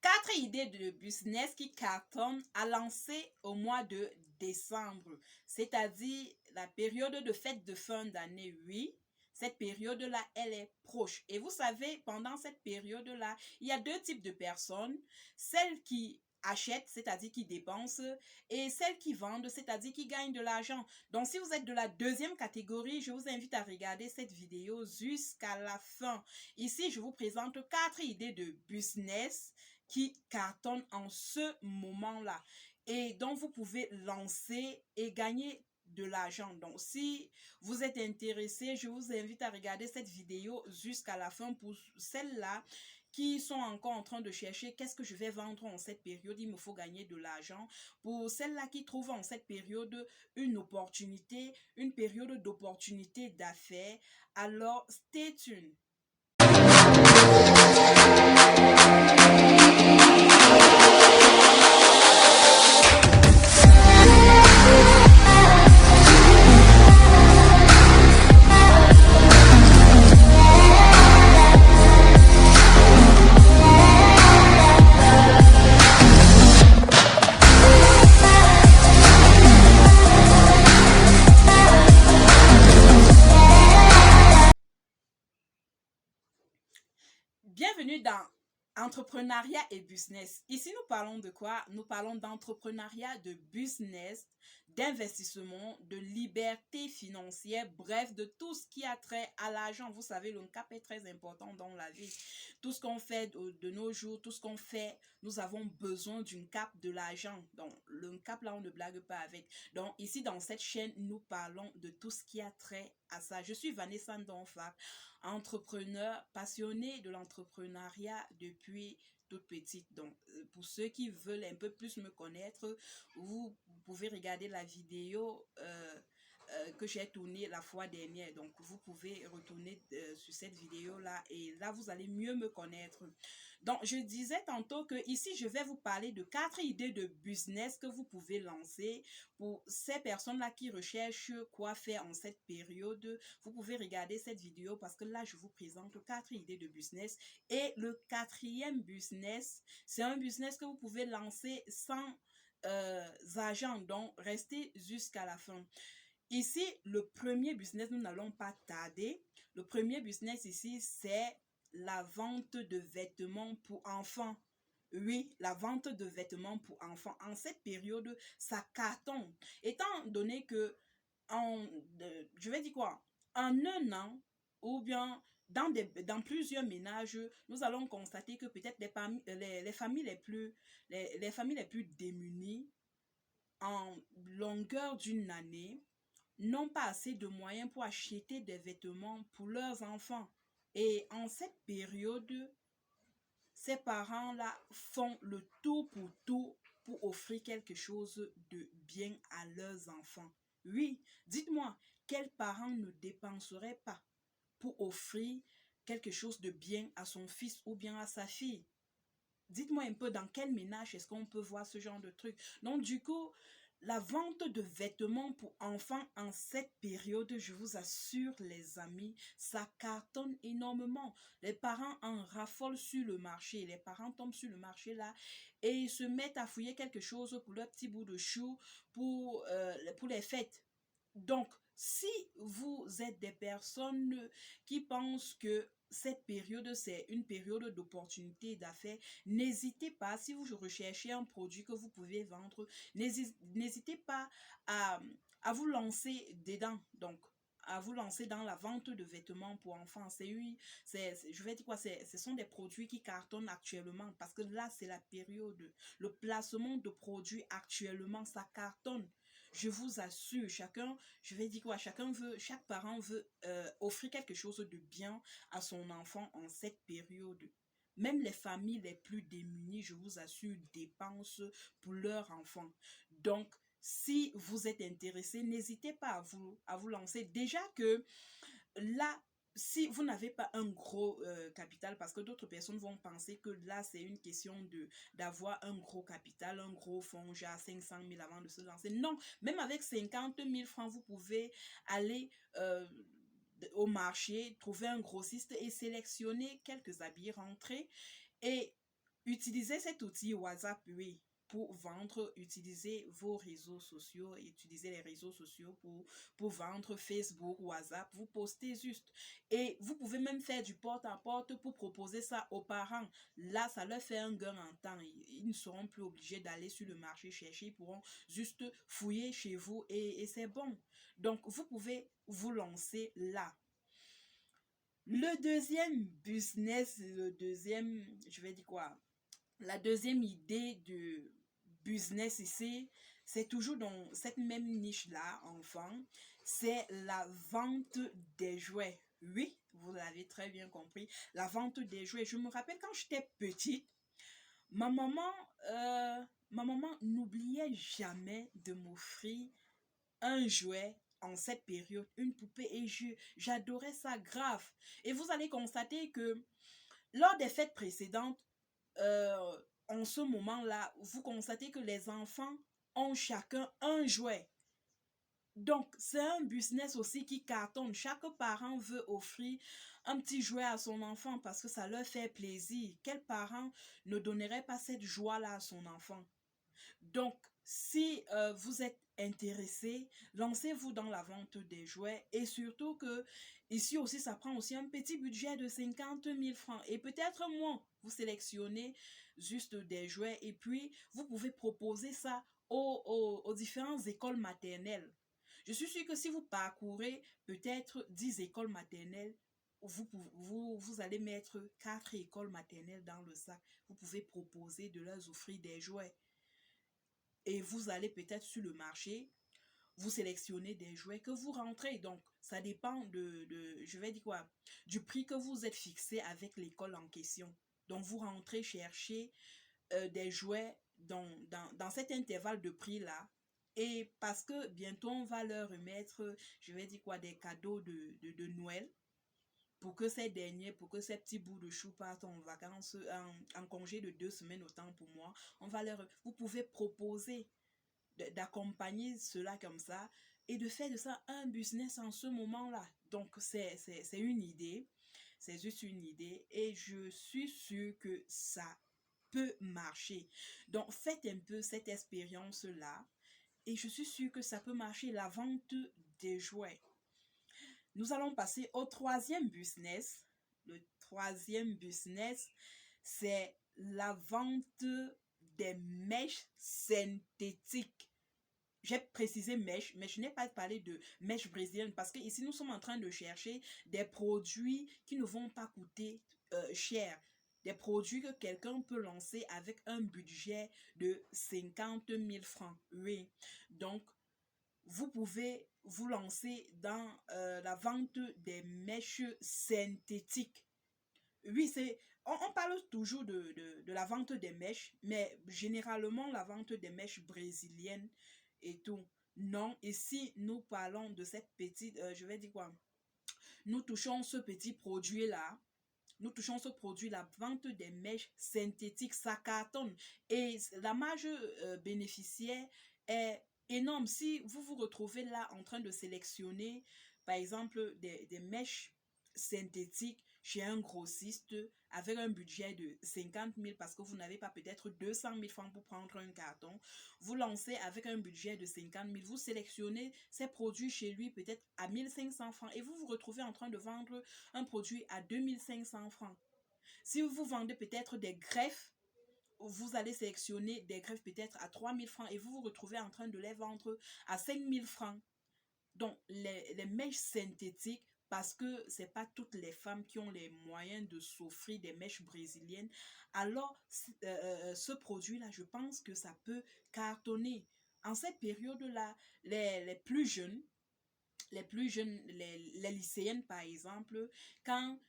4 idées de business qui cartonnent à lancer au mois de décembre, c'est-à-dire la période de fête de fin d'année, oui. Cette période-là, elle est proche. Et vous savez, pendant cette période-là, il y a deux types de personnes. Celles qui achètent, c'est-à-dire qui dépensent, et celles qui vendent, c'est-à-dire qui gagnent de l'argent. Donc, si vous êtes de la deuxième catégorie, je vous invite à regarder cette vidéo jusqu'à la fin. Ici, je vous présente 4 idées de business qui cartonne en ce moment-là et dont vous pouvez lancer et gagner de l'argent. Donc, si vous êtes intéressé, je vous invite à regarder cette vidéo jusqu'à la fin pour celles-là qui sont encore en train de chercher qu'est-ce que je vais vendre en cette période, il me faut gagner de l'argent. Pour celles-là qui trouvent en cette période une opportunité, une période d'opportunité d'affaires, alors stay tuned. Bienvenue dans Entrepreneuriat et Business. Ici, nous parlons de quoi? Nous parlons d'entrepreneuriat, de business, d'investissement, de liberté financière, bref, de tout ce qui a trait à l'argent. Vous savez, le cap est très important dans la vie. Tout ce qu'on fait de nos jours, tout ce qu'on fait, nous avons besoin d'une cap de l'argent. Donc, le cap, là, on ne blague pas avec. Donc, ici, dans cette chaîne, nous parlons de tout ce qui a trait à ça. Je suis Vanessa Ndonfak, entrepreneur, passionné de l'entrepreneuriat depuis toute petite. Donc, pour ceux qui veulent un peu plus me connaître, vous pouvez regarder la vidéo que j'ai tournée la fois dernière. Donc, vous pouvez retourner sur cette vidéo-là et là, vous allez mieux me connaître. Donc, je disais tantôt que ici, je vais vous parler de 4 idées de business que vous pouvez lancer pour ces personnes-là qui recherchent quoi faire en cette période. Vous pouvez regarder cette vidéo parce que là, je vous présente 4 idées de business. Et le quatrième business, c'est un business que vous pouvez lancer sans argent. Donc, restez jusqu'à la fin. Ici, le premier business, nous n'allons pas tarder. Le premier business ici, c'est la vente de vêtements pour enfants. Oui, la vente de vêtements pour enfants. En cette période, ça cartonne. Étant donné que, je vais dire quoi, en un an, ou bien dans plusieurs ménages, nous allons constater que peut-être les familles les familles les plus démunies, en longueur d'une année, n'ont pas assez de moyens pour acheter des vêtements pour leurs enfants. Et en cette période, ces parents-là font le tout pour offrir quelque chose de bien à leurs enfants. Oui, dites-moi, quels parents ne dépenseraient pas pour offrir quelque chose de bien à son fils ou bien à sa fille? Dites-moi un peu dans quel ménage est-ce qu'on peut voir ce genre de truc. Donc du coup, la vente de vêtements pour enfants en cette période, je vous assure les amis, ça cartonne énormément. Les parents en raffolent sur le marché. Les parents tombent sur le marché là et ils se mettent à fouiller quelque chose pour leur petit bout de chou pour les fêtes. Donc, si vous êtes des personnes qui pensent que cette période, c'est une période d'opportunité d'affaires, n'hésitez pas, si vous recherchez un produit que vous pouvez vendre, n'hésitez pas à, à vous lancer dedans. Donc, à vous lancer dans la vente de vêtements pour enfants. Je vais dire quoi, ce sont des produits qui cartonnent actuellement parce que là, c'est la période. Le placement de produits actuellement, ça cartonne. Je vous assure, je vais dire quoi, chaque parent veut offrir quelque chose de bien à son enfant en cette période. Même les familles les plus démunies, je vous assure, dépensent pour leur enfant. Donc, si vous êtes intéressé, n'hésitez pas à vous lancer. Déjà que là, si vous n'avez pas un gros capital, parce que d'autres personnes vont penser que là, c'est une question d'avoir un gros capital, un gros fonds, genre 500 000 avant de se lancer. Non, même avec 50 000 francs, vous pouvez aller au marché, trouver un grossiste et sélectionner quelques habits rentrés et Utilisez cet outil WhatsApp, oui, pour vendre, utilisez vos réseaux sociaux, utilisez les réseaux sociaux pour vendre Facebook, WhatsApp, vous postez juste. Et vous pouvez même faire du porte-à-porte pour proposer ça aux parents. Là, ça leur fait un gain en temps. Ils ne seront plus obligés d'aller sur le marché chercher, ils pourront juste fouiller chez vous et c'est bon. Donc, vous pouvez vous lancer là. Le deuxième business, je vais dire quoi? La deuxième idée de business ici, c'est toujours dans cette même niche-là, enfant, c'est la vente des jouets. Oui, vous l'avez très bien compris, la vente des jouets. Je me rappelle quand j'étais petite, ma maman, ma maman n'oubliait jamais de m'offrir un jouet en cette période, une poupée, et j'adorais ça grave. Et vous allez constater que lors des fêtes précédentes, en ce moment-là, vous constatez que les enfants ont chacun un jouet. Donc, c'est un business aussi qui cartonne. Chaque parent veut offrir un petit jouet à son enfant parce que ça leur fait plaisir. Quel parent ne donnerait pas cette joie-là à son enfant? Donc, si vous êtes intéressé, lancez-vous dans la vente des jouets et surtout que ici aussi, ça prend aussi un petit budget de 50 000 francs et peut-être moins. Vous sélectionnez juste des jouets et puis vous pouvez proposer ça aux différentes écoles maternelles. Je suis sûre que si vous parcourez peut-être 10 écoles maternelles, vous allez mettre 4 écoles maternelles dans le sac. Vous pouvez proposer de leur offrir des jouets. Et vous allez peut-être sur le marché, vous sélectionnez des jouets que vous rentrez. Donc, ça dépend je vais dire quoi, du prix que vous êtes fixé avec l'école en question. Donc, vous rentrez chercher des jouets dans cet intervalle de prix-là. Et parce que bientôt, on va leur remettre, je vais dire quoi, des cadeaux de Noël pour que ces petits bouts de chou partent en vacances, en congé de 2 semaines autant pour moi, vous pouvez proposer d'accompagner cela comme ça et de faire de ça un business en ce moment-là. Donc, c'est une idée, c'est juste une idée et je suis sûre que ça peut marcher. Donc, faites un peu cette expérience-là et je suis sûre que ça peut marcher, la vente des jouets. Nous allons passer au troisième business. Le troisième business, c'est la vente des mèches synthétiques. J'ai précisé mèche, mais je n'ai pas parlé de mèche brésilienne parce que ici nous sommes en train de chercher des produits qui ne vont pas coûter cher. Des produits que quelqu'un peut lancer avec un budget de 50 000 francs. Oui, donc vous pouvez vous lancer dans la vente des mèches synthétiques. Oui, on parle toujours de la vente des mèches, mais généralement la vente des mèches brésiliennes et tout. Non, ici nous parlons de cette petite, je vais dire quoi, nous touchons ce petit produit-là. Nous touchons ce produit, la vente des mèches synthétiques, ça cartonne. Et la marge bénéficiaire est énorme. Si vous vous retrouvez là en train de sélectionner, par exemple, des mèches synthétiques chez un grossiste avec un budget de 50 000 parce que vous n'avez pas peut-être 200 000 francs pour prendre un carton, vous lancez avec un budget de 50 000, vous sélectionnez ces produits chez lui peut-être à 1500 francs et vous vous retrouvez en train de vendre un produit à 2500 francs. Si vous vendez peut-être des greffes, vous allez sélectionner des greffes peut-être à 3000 francs et vous vous retrouvez en train de les vendre à 5000 francs. Donc, les mèches synthétiques, parce que ce n'est pas toutes les femmes qui ont les moyens de s'offrir des mèches brésiliennes, alors ce produit-là, je pense que ça peut cartonner. En cette période-là, les plus jeunes, les lycéennes par exemple, quand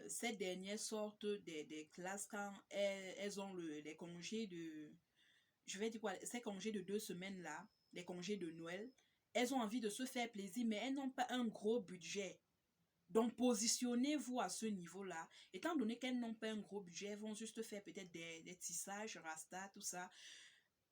ces dernières sortent des classes, quand elles ont les congés je vais dire quoi, ces congés de 2 semaines là, les congés de Noël, elles ont envie de se faire plaisir, mais elles n'ont pas un gros budget. Donc, positionnez-vous à ce niveau-là. Étant donné qu'elles n'ont pas un gros budget, elles vont juste faire peut-être des tissages, rasta, tout ça.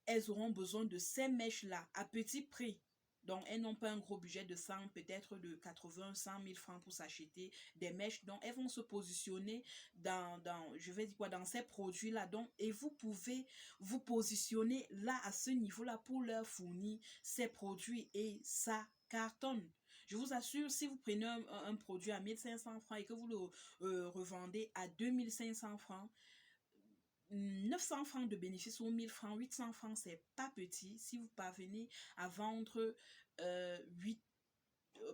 Elles auront besoin de ces mèches-là à petit prix. Donc, elles n'ont pas un gros budget de 100, peut-être de 80, 100 000 francs pour s'acheter des mèches. Donc, elles vont se positionner je vais dire quoi, dans ces produits-là. Donc, et vous pouvez vous positionner là, à ce niveau-là, pour leur fournir ces produits et ça cartonne. Je vous assure, si vous prenez un produit à 1500 francs et que vous le revendez à 2500 francs, 900 francs de bénéfice ou 1000 francs, 800 francs, c'est pas petit. Si vous parvenez à vendre 8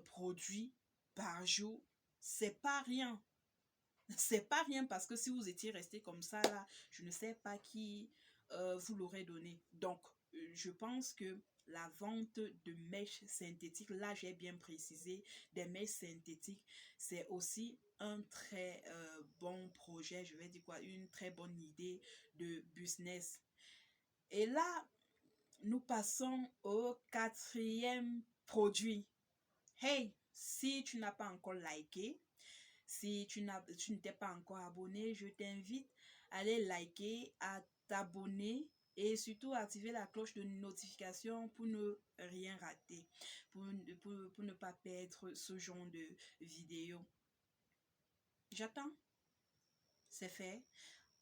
produits par jour, c'est pas rien. C'est pas rien parce que si vous étiez resté comme ça là, je ne sais pas qui vous l'aurait donné. Donc, je pense que la vente de mèches synthétiques, là j'ai bien précisé, des mèches synthétiques, c'est aussi un très bon projet, je vais dire quoi, une très bonne idée de business. Et là, nous passons au quatrième produit. Hey, si tu n'as pas encore liké, si tu ne t'es pas encore abonné, je t'invite à aller liker, à t'abonner et surtout activer la cloche de notification pour ne rien rater, pour ne pas perdre ce genre de vidéo. J'attends. C'est fait.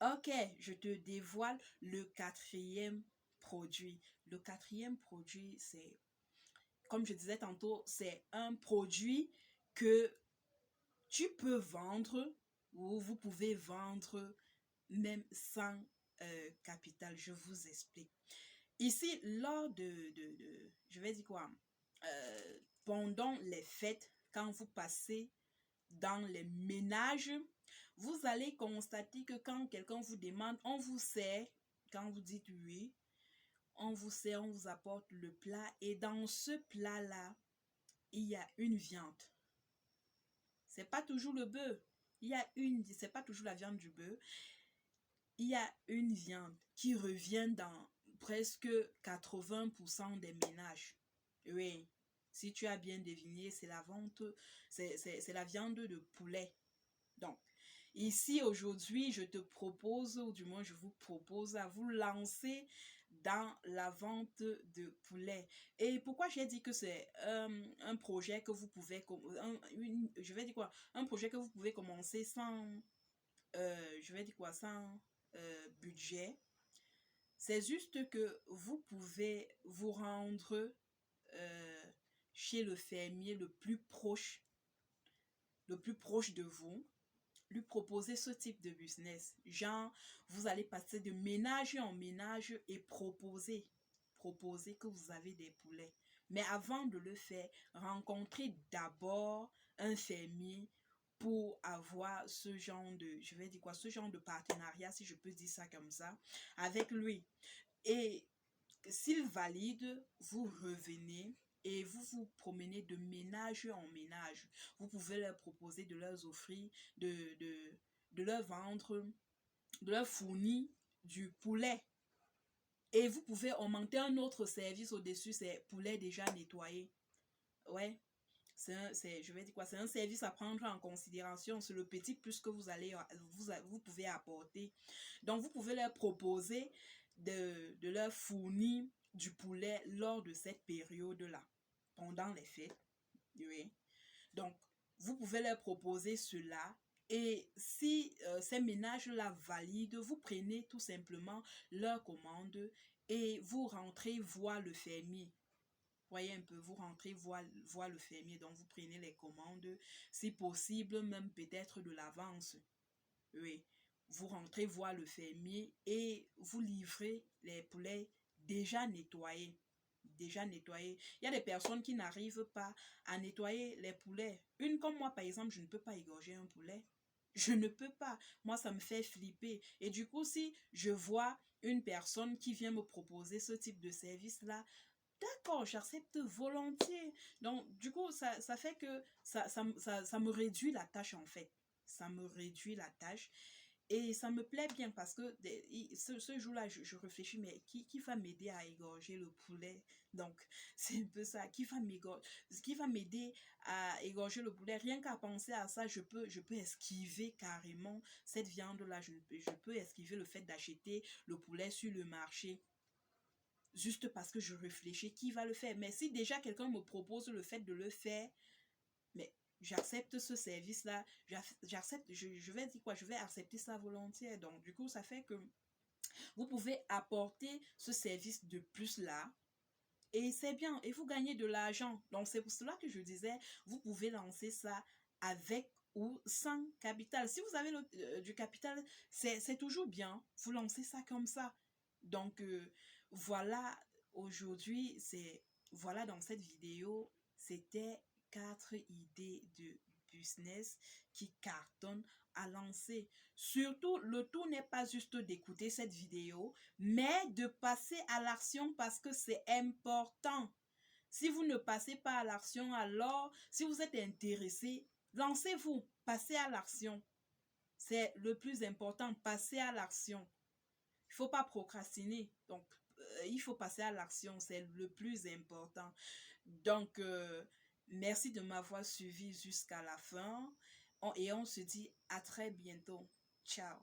Ok, je te dévoile le quatrième produit. Le quatrième produit, c'est, comme je disais tantôt, c'est un produit que tu peux vendre ou vous pouvez vendre même sans capital. Je vous explique. Ici, lors je vais dire quoi, pendant les fêtes, quand vous passez dans les ménages, vous allez constater que quand quelqu'un vous demande, on vous sert, quand vous dites oui, on vous sert, on vous apporte le plat et dans ce plat-là, il y a une viande. C'est pas toujours le bœuf. C'est pas toujours la viande du bœuf. Il y a une viande qui revient dans presque 80% des ménages. Oui, si tu as bien deviné, c'est la viande de poulet. Donc, ici aujourd'hui, je te propose, ou du moins je vous propose à vous lancer dans la vente de poulet. Et pourquoi j'ai dit que c'est un projet que vous pouvez, je vais dire quoi, un projet que vous pouvez commencer sans, je vais dire quoi, sans budget. C'est juste que vous pouvez vous rendre chez le fermier le plus proche de vous, lui proposer ce type de business. Genre, vous allez passer de ménage en ménage et proposer que vous avez des poulets. Mais avant de le faire, rencontrez d'abord un fermier pour avoir ce genre de, je vais dire quoi, ce genre de partenariat, si je peux dire ça comme ça, avec lui. Et s'il valide, vous revenez et vous vous promenez de ménage en ménage. Vous pouvez leur proposer de leur offrir, de leur vendre, de leur fournir du poulet. Et vous pouvez augmenter un autre service au-dessus, c'est poulet déjà nettoyé. Ouais. Je vais dire quoi, c'est un service à prendre en considération. C'est le petit plus que vous pouvez apporter. Donc, vous pouvez leur proposer de leur fournir du poulet lors de cette période-là, pendant les fêtes. Oui. Donc, vous pouvez leur proposer cela. Et si ces ménages-là valident, vous prenez tout simplement leur commande et vous rentrez voir le fermier. Voyez un peu, vous rentrez voir le fermier, donc vous prenez les commandes, si possible, même peut-être de l'avance. Oui, vous rentrez voir le fermier et vous livrez les poulets déjà nettoyés. Déjà nettoyés. Il y a des personnes qui n'arrivent pas à nettoyer les poulets. Une comme moi, par exemple, je ne peux pas égorger un poulet. Je ne peux pas. Moi, ça me fait flipper. Et du coup, si je vois une personne qui vient me proposer ce type de service-là, d'accord, j'accepte volontiers. Donc, du coup, ça fait que ça me réduit la tâche, en fait. Ça me réduit la tâche. Et ça me plaît bien parce que ce jour-là, je réfléchis, mais qui va m'aider à égorger le poulet? Donc, c'est un peu ça. Qui va m'aider à égorger le poulet? Rien qu'à penser à ça, je peux esquiver carrément cette viande-là. Je peux esquiver le fait d'acheter le poulet sur le marché. juste parce que je réfléchis qui va le faire. Mais si déjà quelqu'un me propose le fait de le faire, mais j'accepte ce service-là, j'accepte, je vais dire quoi, je vais accepter ça volontiers. Donc, du coup, ça fait que vous pouvez apporter ce service de plus là. Et c'est bien, et vous gagnez de l'argent. Donc, c'est pour cela que je disais, vous pouvez lancer ça avec ou sans capital. Si vous avez du capital, c'est toujours bien. Vous lancez ça comme ça. Donc, voilà, aujourd'hui, voilà, dans cette vidéo, c'était 4 idées de business qui cartonnent à lancer. Surtout, le tout n'est pas juste d'écouter cette vidéo, mais de passer à l'action parce que c'est important. Si vous ne passez pas à l'action, alors, si vous êtes intéressé, lancez-vous, passez à l'action. C'est le plus important, passer à l'action. Il ne faut pas procrastiner. Donc, il faut passer à l'action, c'est le plus important. Donc, merci de m'avoir suivi jusqu'à la fin. Et on se dit à très bientôt. Ciao.